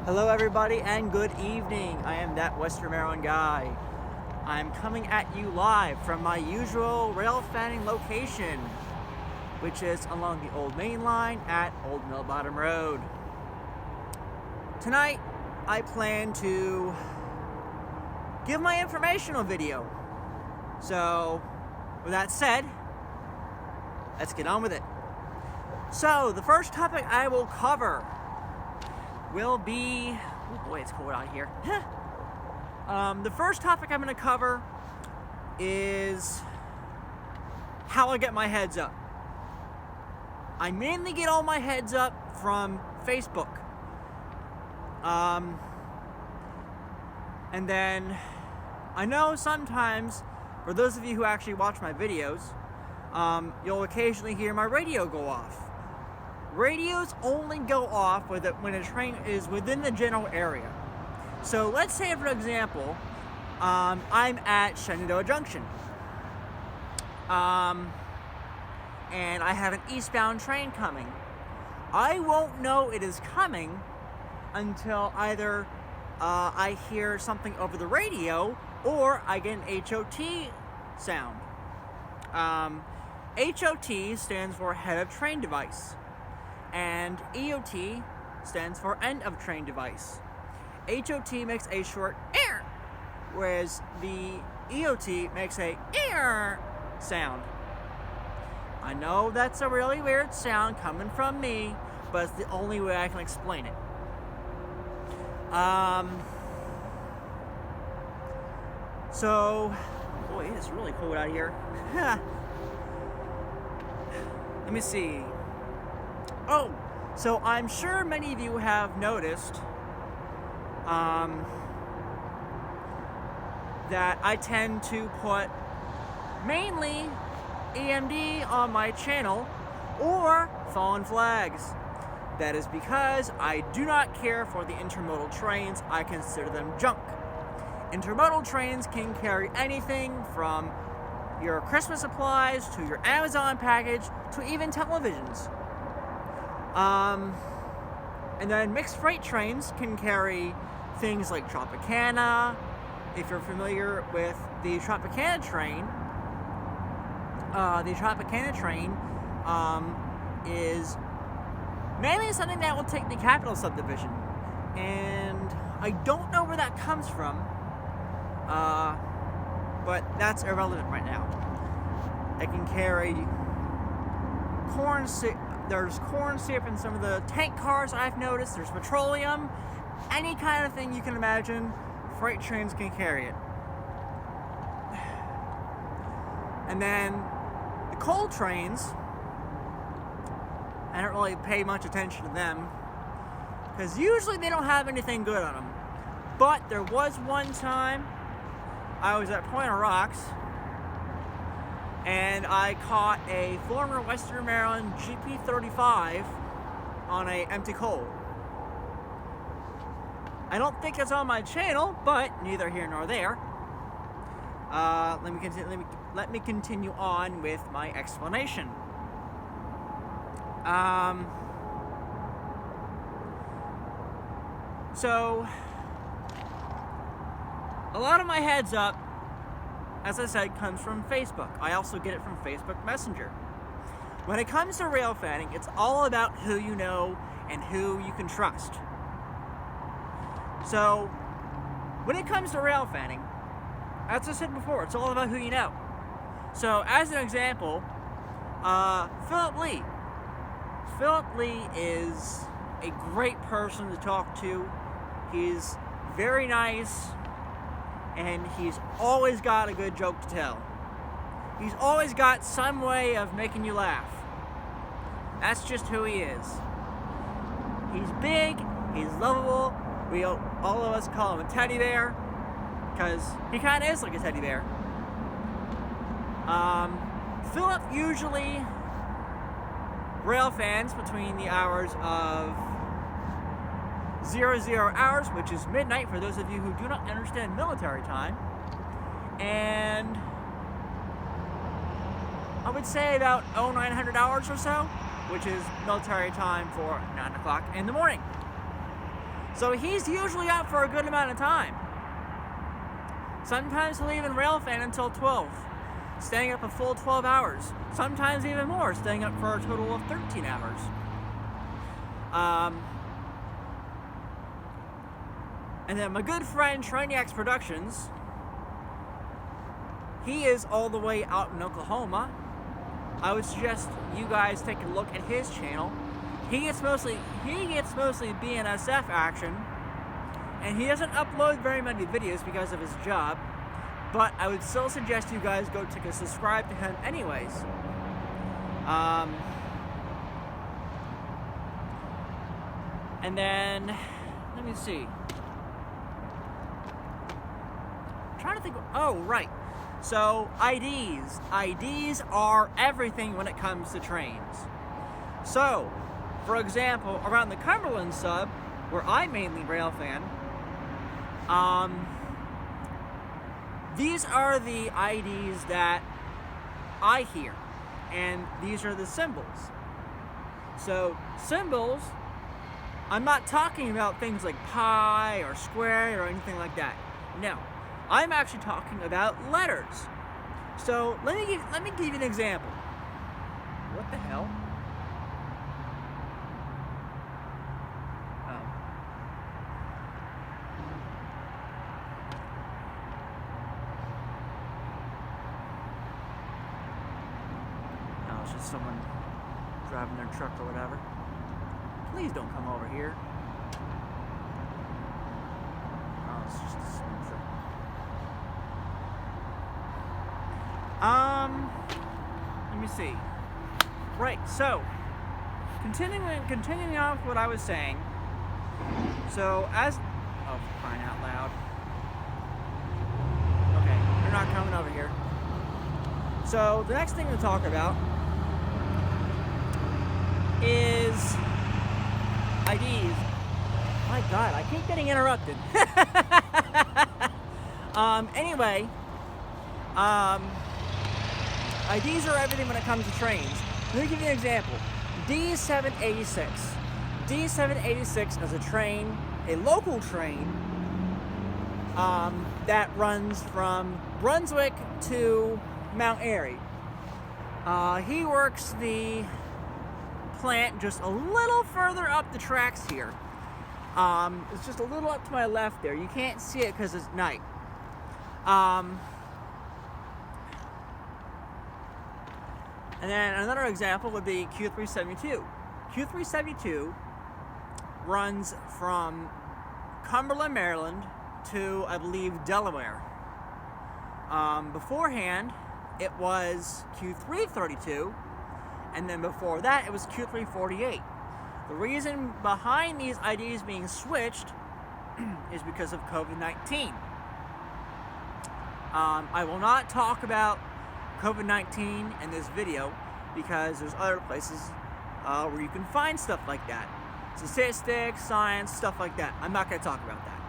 Hello everybody and good evening. I am that Western Maryland guy. I'm coming at you live from my usual Railfanning location, which is along the Old Main Line at Old Mill Bottom Road. Tonight, I plan to give my informational video. So, with that said, let's get on with it. So, the first topic I will cover will be, oh boy, it's cold out here. The first topic I'm going to cover is how I get my heads up. I mainly get all my heads up from Facebook. And then I know sometimes, for those of you who actually watch my videos, you'll occasionally hear my radio go off. Radios only go off when a train is within the general area. So let's say, for example, I'm at Shenandoah Junction. And I have an eastbound train coming. I won't know it is coming until either I hear something over the radio or I get an HOT sound. HOT stands for Head of Train Device, and EOT stands for End of Train Device. HOT makes a short air, whereas the EOT makes a air sound. I know that's a really weird sound coming from me, but it's the only way I can explain it. So, boy, it is really cold out here. Let me see. Oh, so I'm sure many of you have noticed that I tend to put mainly EMD on my channel or fallen flags. That is because I do not care for the intermodal trains. I consider them junk. Intermodal trains can carry anything from your Christmas supplies to your Amazon package to even televisions. And then mixed freight trains can carry things like Tropicana. If you're familiar with the Tropicana Train, is mainly something that will take the Capital subdivision. And I don't know where that comes from, but that's irrelevant right now. It can carry corn syrup. There's corn syrup in some of the tank cars I've noticed. There's petroleum. Any kind of thing you can imagine, freight trains can carry it. And then the coal trains, I don't really pay much attention to them because usually they don't have anything good on them. But there was one time I was at Point of Rocks and I caught a former Western Maryland GP35 on an empty coal. I don't think it's on my channel, but neither here nor there. Let me continue on with my explanation. So, a lot of my heads up, as I said, comes from Facebook. I also get it from Facebook Messenger. When it comes to railfanning, it's all about who you know and who you can trust. So, when it comes to railfanning, as I said before, it's all about who you know. So, as an example, Philip Lee. Philip Lee is a great person to talk to. He's very nice, and he's always got a good joke to tell. He's always got some way of making you laugh. That's just who he is. He's big, he's lovable. All of us call him a teddy bear, because he kind of is like a teddy bear. Philip usually railfans between the hours of 00 hours, which is midnight for those of you who do not understand military time, and I would say about 0900 hours or so, which is military time for 9 o'clock in the morning. So he's usually out for a good amount of time. Sometimes he'll even railfan until 12, staying up a full 12 hours. Sometimes even more, staying up for a total of 13 hours. And then my good friend Trainiacs Productions, he is all the way out in Oklahoma. I would suggest you guys take a look at his channel. He gets mostly BNSF action, and he doesn't upload very many videos because of his job, but I would still suggest you guys go take a subscribe to him anyways. And then, let me see. I'm trying to think, oh, right. So, IDs. IDs are everything when it comes to trains. So, for example, around the Cumberland sub, where I mainly railfan, these are the IDs that I hear, and these are the symbols. So, symbols, I'm not talking about things like pi or square or anything like that. No, I'm actually talking about letters. So, let me give you an example. What the hell? Just someone driving their truck or whatever. Please don't come over here. Oh, it's just a smooth truck. Let me see. Right, so continuing on with what I was saying. So oh, for crying out loud. Okay, they're not coming over here. So the next thing to talk about is IDs. My God, I keep getting interrupted. Anyway, IDs are everything when it comes to trains. Let me give you an example. D786. D786 is a train, a local train, that runs from Brunswick to Mount Airy. He works the plant just a little further up the tracks here. It's just a little up to my left there. You can't see it because it's night. And then another example would be Q372. Q372 runs from Cumberland, Maryland to, I believe, Delaware. Beforehand, it was Q332, and then before that, it was Q348. The reason behind these IDs being switched is because of COVID-19. I will not talk about COVID-19 in this video because there's other places where you can find stuff like that. Statistics, science, stuff like that. I'm not going to talk about that.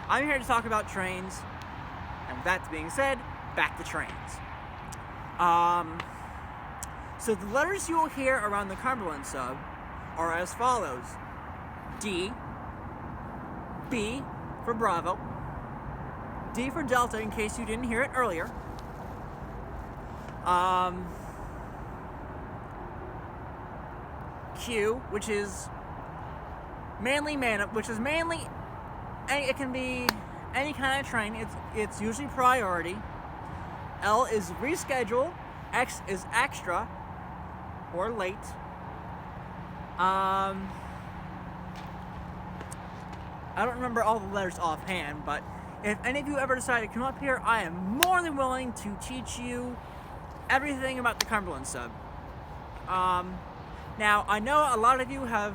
I'm here to talk about trains, and with that being said, back to trains. So the letters you will hear around the Cumberland sub are as follows. D, B for Bravo, D for Delta in case you didn't hear it earlier, Q, which is mainly it can be any kind of train. It's usually priority. L is reschedule. X is extra or late. I don't remember all the letters offhand, but if any of you ever decide to come up here, I am more than willing to teach you everything about the Cumberland sub. Now, I know a lot of you have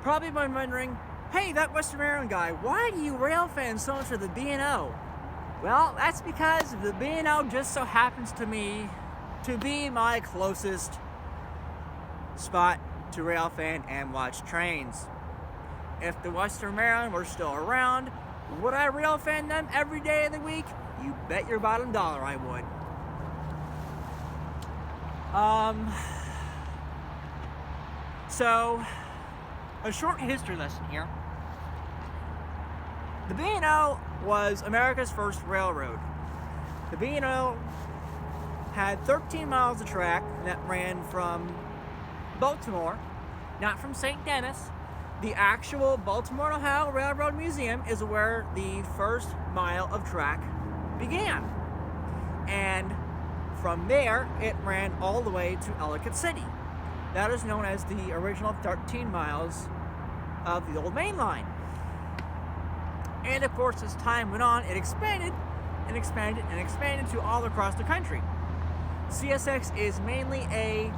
probably been wondering, hey, that Western Maryland guy, why do you railfan so much of the B&O? Well, that's because the B&O just so happens to be my closest spot to railfan and watch trains. If the Western Maryland were still around, would I railfan them every day of the week? You bet your bottom dollar I would. So, a short history lesson here. The B&O was America's first railroad. The B&O had 13 miles of track that ran from Baltimore, not from St. Denis. The actual Baltimore, Ohio Railroad Museum is where the first mile of track began. And from there, it ran all the way to Ellicott City. That is known as the original 13 miles of the old main line. And of course, as time went on, it expanded and expanded and expanded to all across the country. CSX is mainly a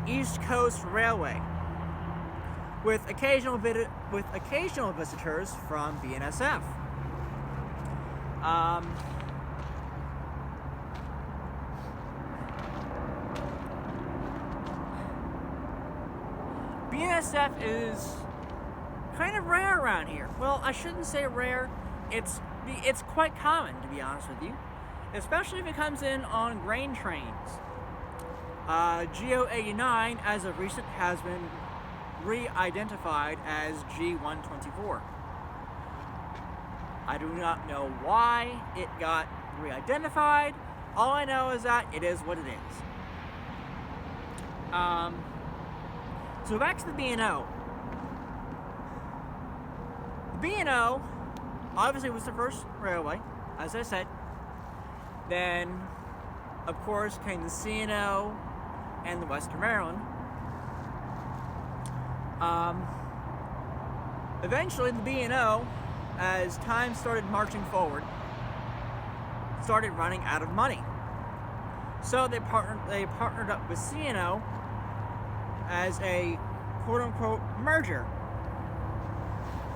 East Coast railway with occasional visitors from BNSF. BNSF is kind of rare around here. Well, I shouldn't say rare. It's quite common, to be honest with you, especially if it comes in on grain trains. GO89, as of recent, has been re-identified as G124. I do not know why it got re-identified. All I know is that it is what it is. So back to the B&O. The B&O obviously was the first railway, as I said. Then, of course, came the C&O and the Western Maryland. Eventually, the B&O, as time started marching forward, started running out of money. So they partnered up with C&O as a quote-unquote merger.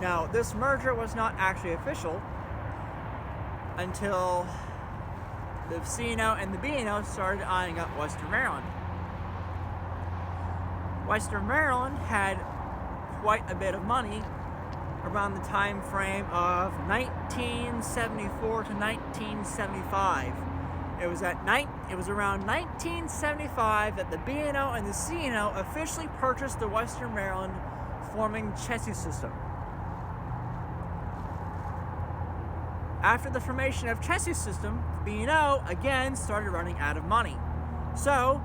Now, this merger was not actually official until the C&O and the B&O started eyeing up Western Maryland. Western Maryland had quite a bit of money around the time frame of 1974 to 1975. It was around 1975 that the B&O and the C&O officially purchased the Western Maryland forming chassis system. After the formation of chassis system, B&O again started running out of money. So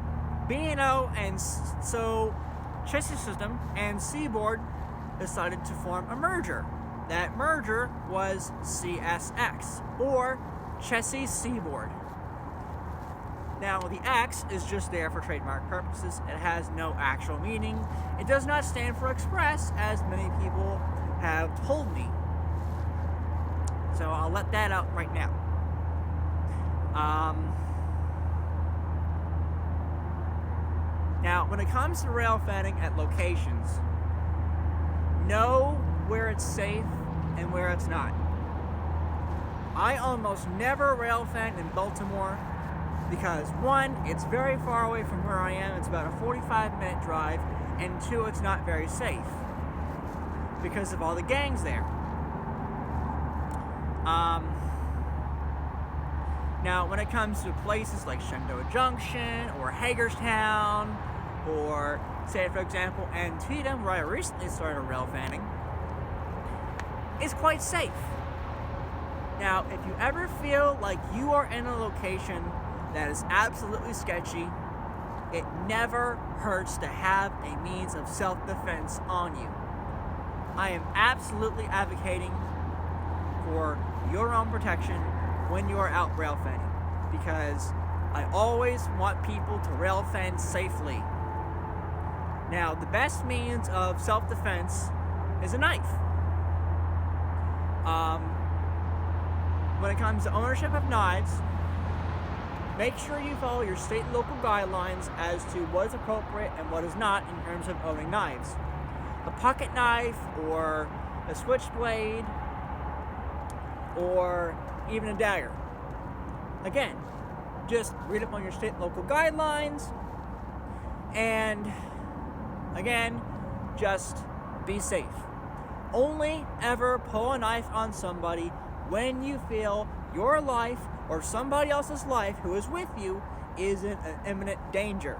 B&O and chassis system and Seaboard decided to form a merger. That merger was CSX, or Chassis Seaboard. Now, the X is just there for trademark purposes. It has no actual meaning. It does not stand for express, as many people have told me. So I'll let that out right now. Now, when it comes to railfanning at locations, know where it's safe and where it's not. I almost never railfan in Baltimore because, one, it's very far away from where I am. It's about a 45-minute drive, and two, it's not very safe because of all the gangs there. Now, when it comes to places like Shenandoah Junction or Hagerstown or, say, for example, Antietam, where I recently started railfanning, it's quite safe. Now, if you ever feel like you are in a location that is absolutely sketchy, it never hurts to have a means of self-defense on you. I am absolutely advocating for your own protection when you are out railfanning, because I always want people to railfan safely. Now, the best means of self-defense is a knife. When it comes to ownership of knives, make sure you follow your state and local guidelines as to what is appropriate and what is not in terms of owning knives. A pocket knife or a switchblade or even a dagger. Again, just read up on your state and local guidelines, and again, just be safe. Only ever pull a knife on somebody when you feel your life or somebody else's life who is with you is in an imminent danger.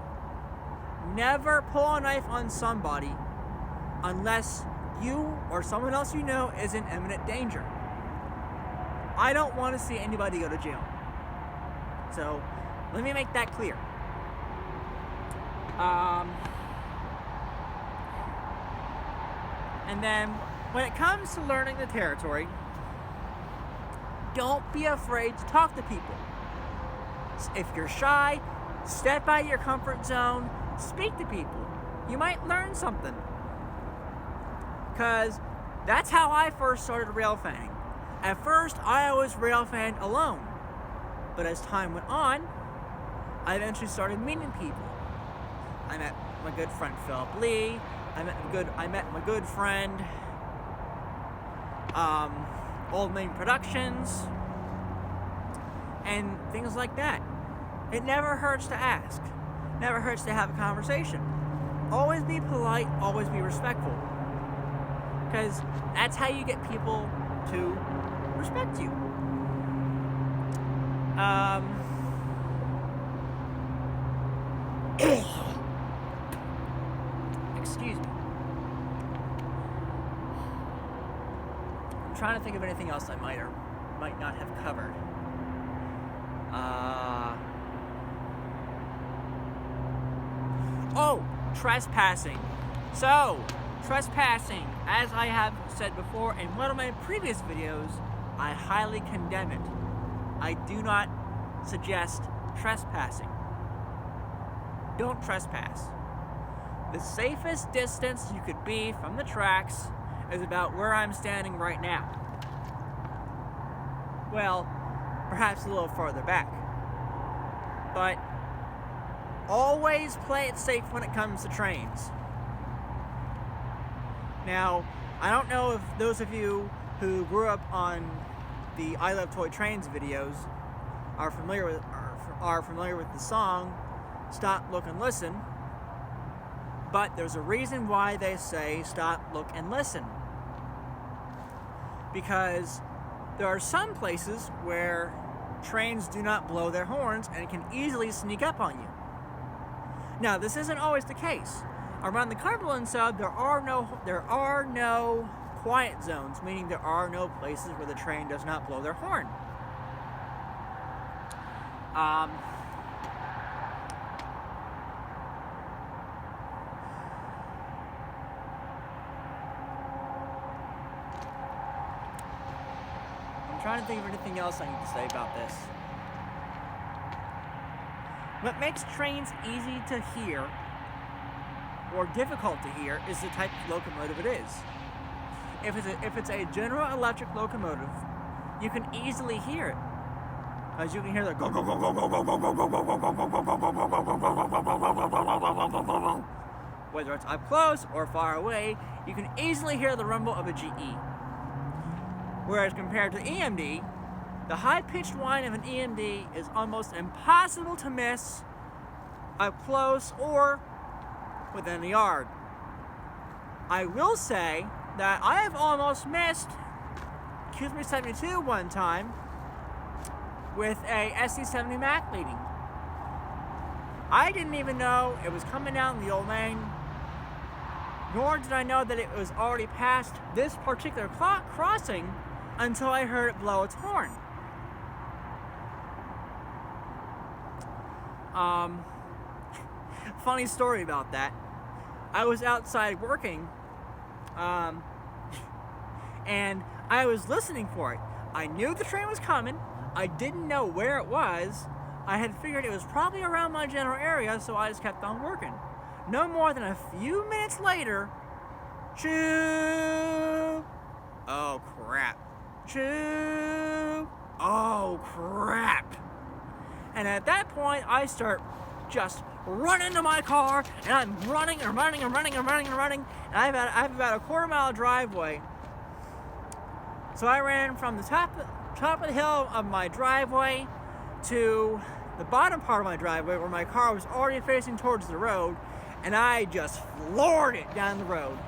Never pull a knife on somebody unless you or someone else you know is in imminent danger. I don't want to see anybody go to jail. So, let me make that clear. And then, when it comes to learning the territory, don't be afraid to talk to people. If you're shy, step out of your comfort zone, speak to people. You might learn something. Because that's how I first started railfanning. At first, I always railfanned alone. But as time went on, I eventually started meeting people. I met my good friend Philip Lee. I met my good friend Old Main Productions, and things like that. It never hurts to ask. Never hurts to have a conversation. Always be polite, always be respectful. Because that's how you get people to respect you. Excuse me. I'm trying to think of anything else I might or might not have covered. Trespassing. So, trespassing, as I have said before in one of my previous videos, I highly condemn it. I do not suggest trespassing. Don't trespass. The safest distance you could be from the tracks is about where I'm standing right now. Well, perhaps a little farther back. But always play it safe when it comes to trains. Now, I don't know if those of you who grew up on the I Love Toy Trains videos are familiar with the song Stop, Look, and Listen, but there's a reason why they say stop, look, and listen. Because there are some places where trains do not blow their horns and it can easily sneak up on you. Now, this isn't always the case. Around the Cumberland sub, there are no quiet zones, meaning there are no places where the train does not blow their horn. I'm trying to think of anything else I need to say about this. What makes trains easy to hear or difficult to hear is the type of locomotive it is. If it's a General Electric locomotive, you can easily hear it, as you can hear the go go go go go go go go go go go go go go go. Whether it's up close or far away, you can easily hear the rumble of a GE. Whereas compared to EMD, the high-pitched whine of an EMD is almost impossible to miss up close or within a yard. I will say that I have almost missed Q372 one time with a SC70 Mac leading. I didn't even know it was coming down the old lane, nor did I know that it was already past this particular crossing until I heard it blow its horn. Funny story about that. I was outside working, and I was listening for it. I knew the train was coming. I didn't know where it was. I had figured it was probably around my general area, so I just kept on working. No more than a few minutes later, choo! Oh crap. Choo! Oh crap! And at that point, I start just running to my car, and I'm running and running and running and running and running, and I have about a quarter-mile driveway. So I ran from the top of the hill of my driveway to the bottom part of my driveway where my car was already facing towards the road, and I just floored it down the road.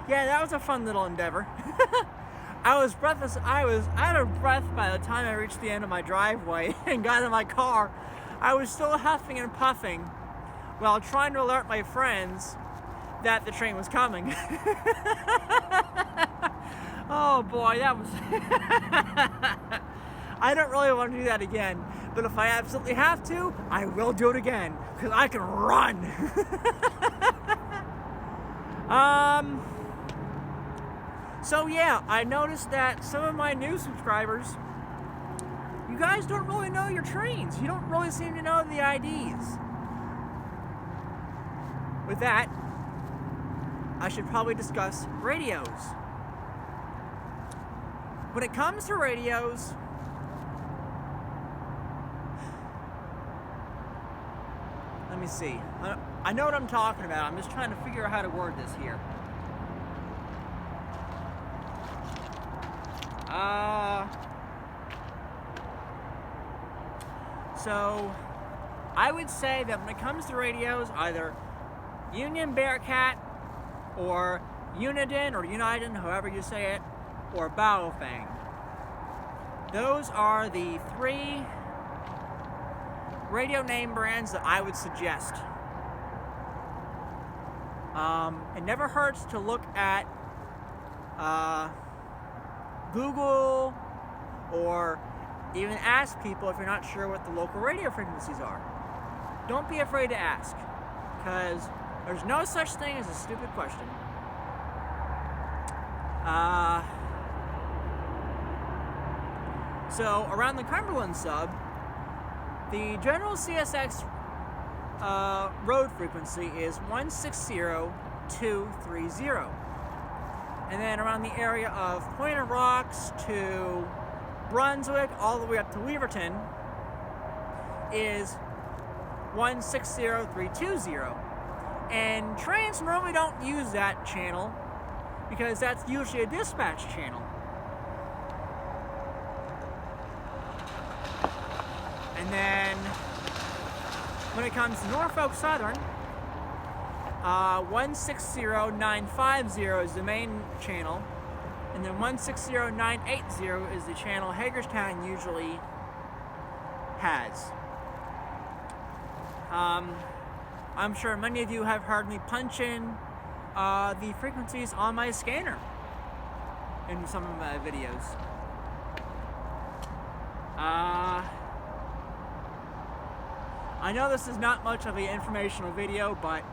Yeah, that was a fun little endeavor. I was breathless. I was out of breath by the time I reached the end of my driveway and got in my car. I was still huffing and puffing, while trying to alert my friends that the train was coming. Oh boy, that was... I don't really want to do that again, but if I absolutely have to, I will do it again, because I can run. So yeah, I noticed that some of my new subscribers, you guys don't really know your trains. You don't really seem to know the IDs. With that, I should probably discuss radios. When it comes to radios, let me see. I know what I'm talking about. I'm just trying to figure out how to word this here. So, I would say that when it comes to radios, either Union Bearcat or Uniden or Uniden, however you say it, or Baofeng. Those are the 3 radio name brands that I would suggest. It never hurts to look at Google or even ask people if you're not sure what the local radio frequencies are. Don't be afraid to ask, because there's no such thing as a stupid question. So around the Cumberland sub, the general CSX road frequency is 160,230. And then around the area of Pointer Rocks to Brunswick, all the way up to Weaverton, is 160,320. And trains normally don't use that channel because that's usually a dispatch channel. And then when it comes to Norfolk Southern, 160,950 is the main channel, and then 160,980 is the channel Hagerstown usually has. I'm sure many of you have heard me punch in the frequencies on my scanner in some of my videos. I know this is not much of an informational video, but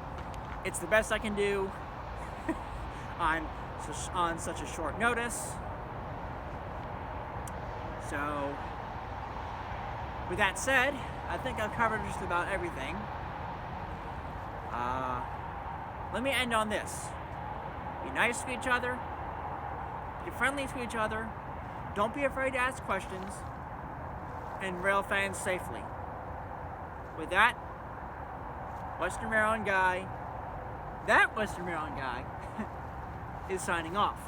it's the best I can do on such a short notice. So, with that said, I think I've covered just about everything. Let me end on this. Be nice to each other. Be friendly to each other. Don't be afraid to ask questions. And railfan safely. With that, Western Maryland guy, is signing off.